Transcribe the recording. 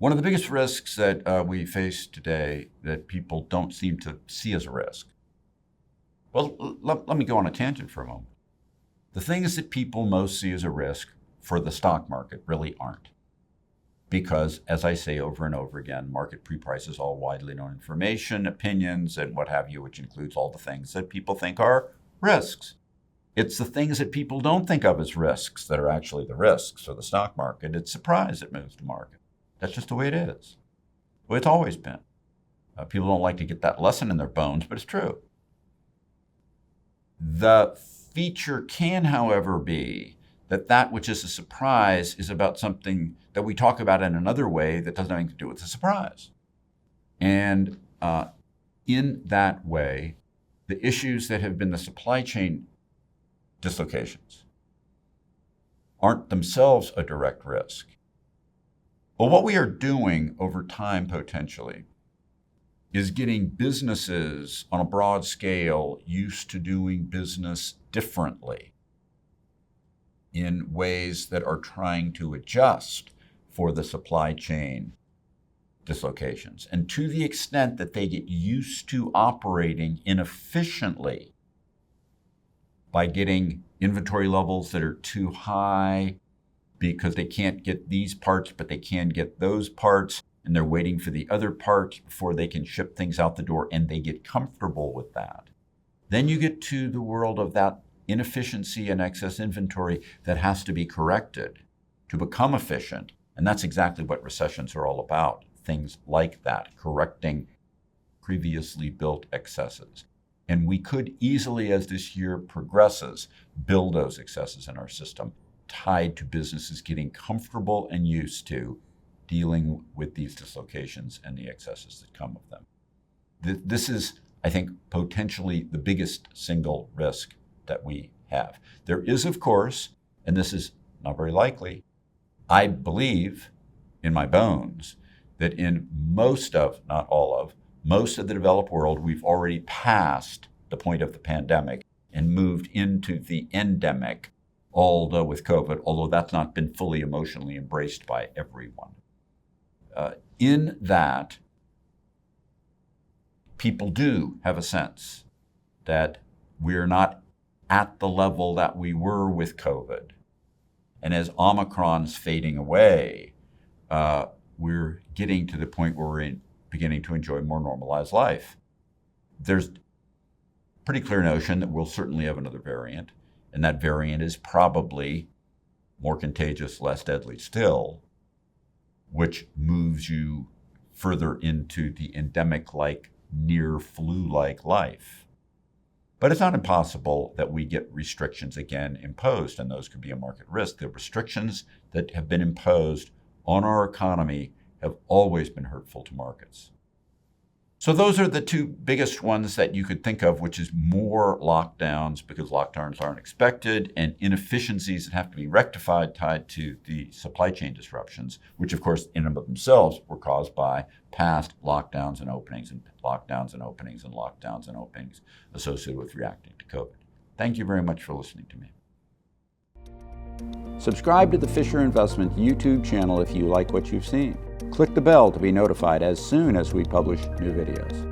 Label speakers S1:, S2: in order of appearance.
S1: One of the biggest risks that we face today that people don't seem to see as a risk. Well, let me go on a tangent for a moment. The things that people most see as a risk for the stock market really aren't. Because, as I say over and over again, market pre-prices all widely known information, opinions, and what have you, which includes all the things that people think are risks. It's the things that people don't think of as risks that are actually the risks for the stock market. It's surprise that moves the market. That's just the way it is. Well, it's always been. People don't like to get that lesson in their bones, but it's true. The feature can, however, be that which is a surprise is about something that we talk about in another way that doesn't have anything to do with the surprise. And in that way, the issues that have been the supply chain dislocations aren't themselves a direct risk. Well, what we are doing over time, potentially, is getting businesses on a broad scale used to doing business differently in ways that are trying to adjust for the supply chain dislocations. And to the extent that they get used to operating inefficiently by getting inventory levels that are too high because they can't get these parts, but they can get those parts, and they're waiting for the other parts before they can ship things out the door, and they get comfortable with that. Then you get to the world of that inefficiency and excess inventory that has to be corrected to become efficient. And that's exactly what recessions are all about. Things like that, correcting previously built excesses. And we could easily, as this year progresses, build those excesses in our system, tied to businesses getting comfortable and used to dealing with these dislocations and the excesses that come of them. This is, I think, potentially the biggest single risk that we have. There is, of course, and this is not very likely, I believe in my bones that in most of, not all of, most of the developed world, we've already passed the point of the pandemic and moved into the endemic, although with COVID, although that's not been fully emotionally embraced by everyone. In that, people do have a sense that we're not at the level that we were with COVID. And as Omicron's fading away, we're getting to the point where we're beginning to enjoy more normalized life. There's a pretty clear notion that we'll certainly have another variant, and that variant is probably more contagious, less deadly still, which moves you further into the endemic-like, near flu-like life. But it's not impossible that we get restrictions again imposed, and those could be a market risk. The restrictions that have been imposed on our economy have always been hurtful to markets. So those are the two biggest ones that you could think of, which is more lockdowns because lockdowns aren't expected, and inefficiencies that have to be rectified tied to the supply chain disruptions, which of course in and of themselves were caused by past lockdowns and openings and lockdowns and openings and lockdowns and openings associated with reacting to COVID. Thank you very much for listening to me.
S2: Subscribe to the Fisher Investment YouTube channel if you like what you've seen. Click the bell to be notified as soon as we publish new videos.